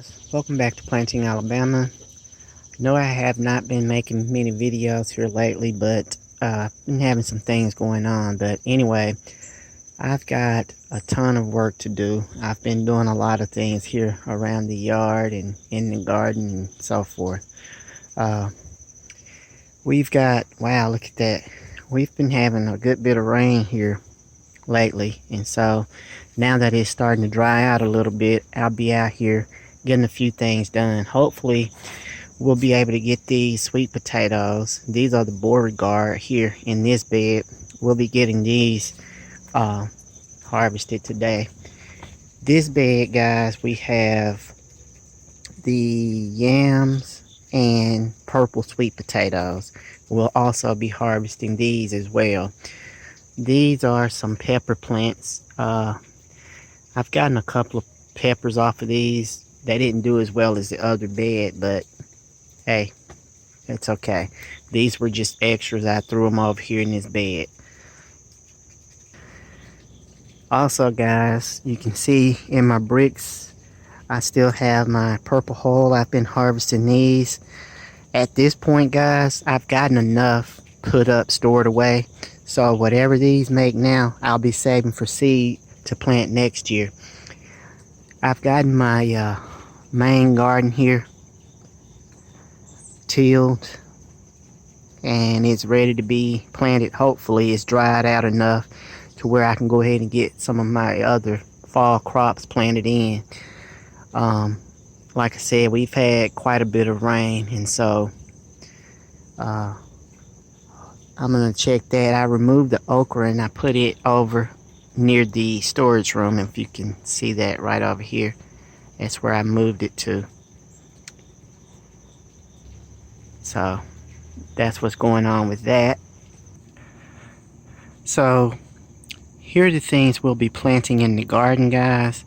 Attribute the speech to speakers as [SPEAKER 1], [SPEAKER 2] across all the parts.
[SPEAKER 1] guys, welcome back to Planting Alabama. No, I have not been making many videos here lately, but I've been having some things going on. But anyway, I've got a ton of work to do. I've been doing a lot of things here around the yard and in the garden and so forth. We've got, wow, look at that. We've been having a good bit of rain here lately, and so now that it's starting to dry out a little bit, I'll be out here getting a few things done. Hopefully we'll be able to get these sweet potatoes. These are the Beauregard here in this bed. We'll be getting these harvested today. This bed, guys, we have the yams and purple sweet potatoes. We'll also be harvesting these as well. These are some pepper plants. I've gotten a couple of peppers off of these. They didn't do as well as the other bed, but hey, it's okay. These were just extras. I threw them over here in this bed. Also, guys, you can see in my bricks, I still have my purple hull. I've been harvesting these. At this point, guys, I've gotten enough put up, stored away. So whatever these make now, I'll be saving for seed to plant next year. I've gotten my main garden here tilled, and it's ready to be planted. Hopefully it's dried out enough to where I can go ahead and get some of my other fall crops planted in. Like I said, we've had quite a bit of rain, and so I'm gonna check that. I removed the okra and I put it over near the storage room. If you can see that right over here, that's where I moved it to. So that's what's going on with that. So here are the things we'll be planting in the garden, guys.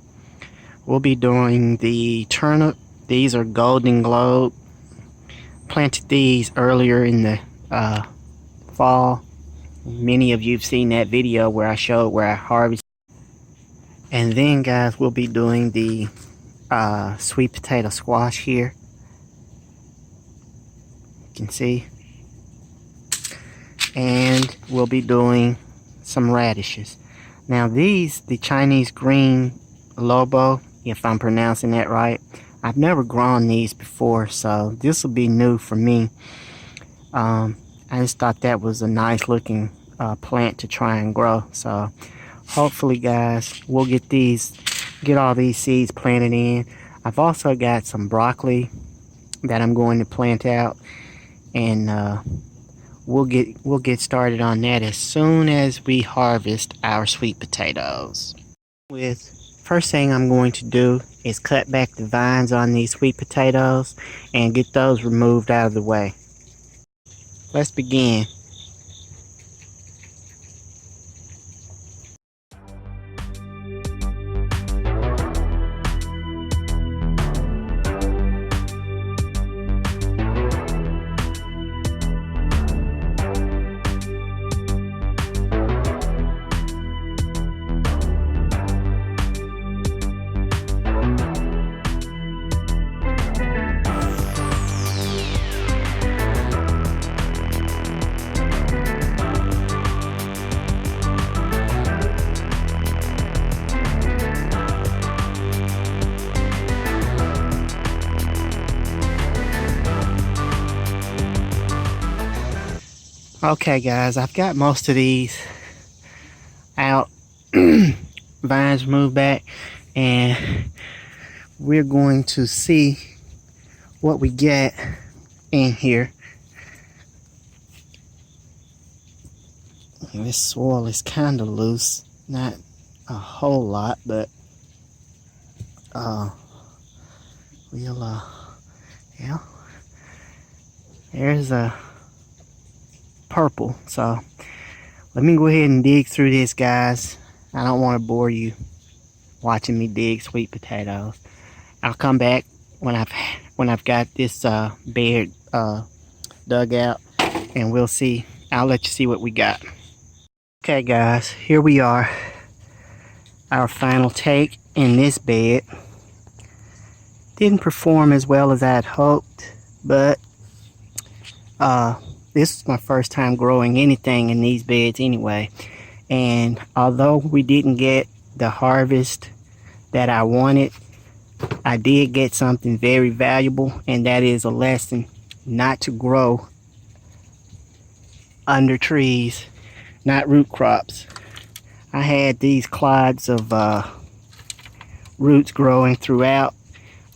[SPEAKER 1] We'll be doing the turnip. These are Golden Globe. Planted these earlier in the fall. Many of you have seen that video where I showed where I harvested. And then, guys, we'll be doing the sweet potato squash here. You can see. And we'll be doing some radishes. Now these, the Chinese green lobo, if I'm pronouncing that right, I've never grown these before, so this will be new for me. I just thought that was a nice looking plant to try and grow. So hopefully, guys, we'll get all these seeds planted in. I've also got some broccoli that I'm going to plant out, and we'll get started on that as soon as we harvest our sweet potatoes. First thing I'm going to do is cut back the vines on these sweet potatoes and get those removed out of the way. Let's begin. Okay, guys, I've got most of these out, vines moved back, and we're going to see what we get in here. And this soil is kind of loose, not a whole lot, but we'll yeah, there's a purple. So let me go ahead and dig through this, guys. I don't want to bore you watching me dig sweet potatoes. I'll come back when I've got this bed dug out, and we'll see. I'll let you see what we got. Okay, guys, here we are. Our final take in this bed. Didn't perform as well as I had hoped, but this is my first time growing anything in these beds anyway. And although we didn't get the harvest that I wanted, I did get something very valuable, and that is a lesson not to grow under trees, not root crops. I had these clods of roots growing throughout.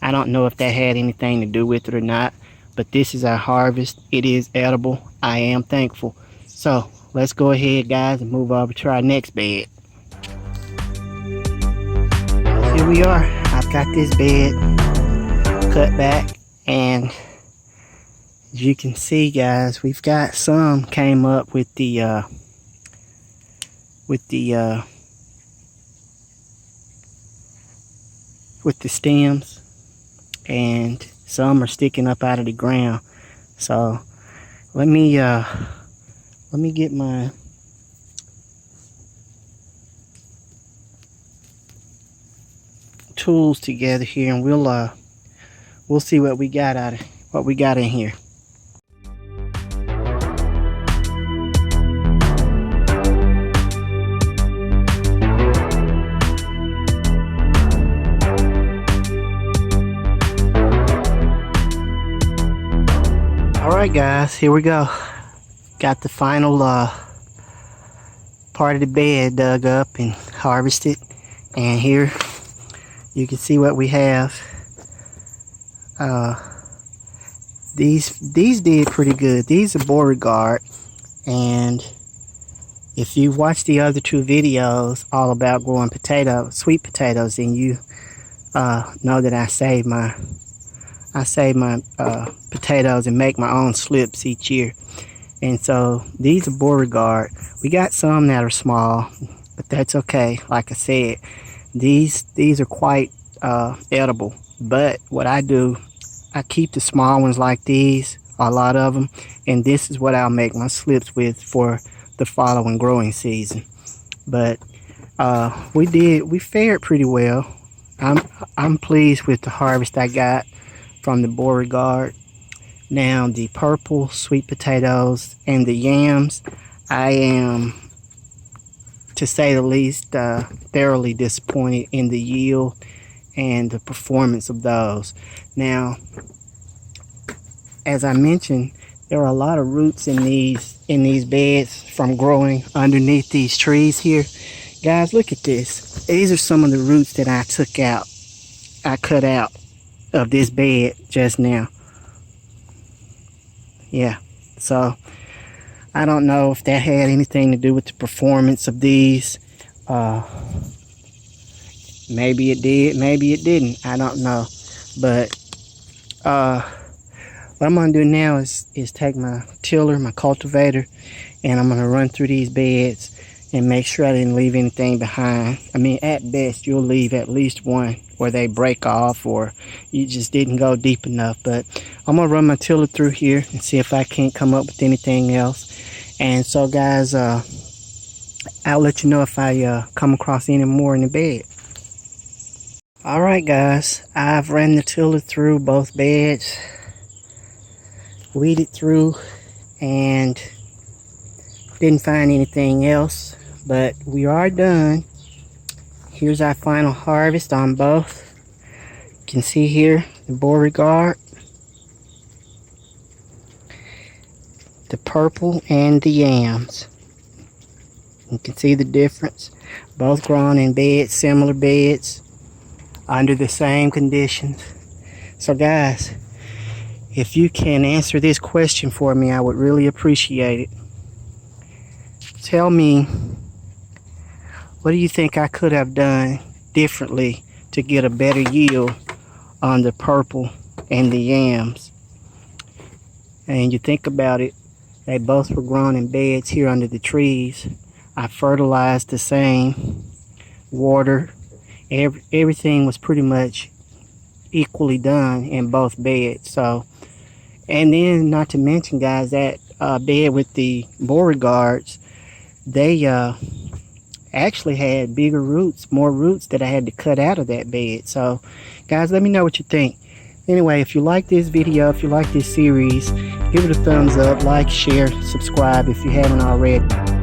[SPEAKER 1] I don't know if that had anything to do with it or not, but this is our harvest. It is edible. I am thankful. So let's go ahead, guys, and move over to our next bed. Here we are. I've got this bed cut back, and as you can see, guys, we've got some came up with the stems, and some are sticking up out of the ground. So let me get my tools together here, and we'll see what we got in here. Alright guys, here we go. Got the final part of the bed dug up and harvested, and here you can see what we have. These did pretty good. These are Beauregard, and if you've watched the other two videos all about growing sweet potatoes, then you know that I save my potatoes and make my own slips each year. And so these are Beauregard. We got some that are small, but that's okay. Like I said, these are quite edible. But what I do, I keep the small ones like these, a lot of them, and this is what I'll make my slips with for the following growing season. But we fared pretty well. I'm pleased with the harvest I got from the Beauregard. Now the purple sweet potatoes and the yams, I am, to say the least, thoroughly disappointed in the yield and the performance of those. Now, as I mentioned, there are a lot of roots in these beds from growing underneath these trees here. Guys, look at this. These are some of the roots that I cut out of this bed just now. Yeah, so I don't know if that had anything to do with the performance of these. Maybe it did, maybe it didn't. I don't know. But what I'm gonna do now is take my tiller, my cultivator, and I'm gonna run through these beds and make sure I didn't leave anything behind. I mean, at best, you'll leave at least one where they break off or you just didn't go deep enough. But I'm gonna run my tiller through here and see if I can't come up with anything else. And so guys, I'll let you know if I come across any more in the bed. Alright guys, I've ran the tiller through both beds, weeded through, and didn't find anything else, but we are done. Here's our final harvest on both. You can see here the Beauregard, the purple, and the yams. You can see the difference. Both grown in beds, similar beds, under the same conditions. So guys, if you can answer this question for me, I would really appreciate it. Tell me, what do you think I could have done differently to get a better yield on the purple and the yams? And you think about it, they both were grown in beds here under the trees. I fertilized the same, water, everything was pretty much equally done in both beds. So, and then not to mention guys, that bed with the Beauregards, they actually had bigger roots, more roots that I had to cut out of that bed. So guys, let me know what you think. Anyway, if you like this video, if you like this series, give it a thumbs up, like, share, subscribe if you haven't already.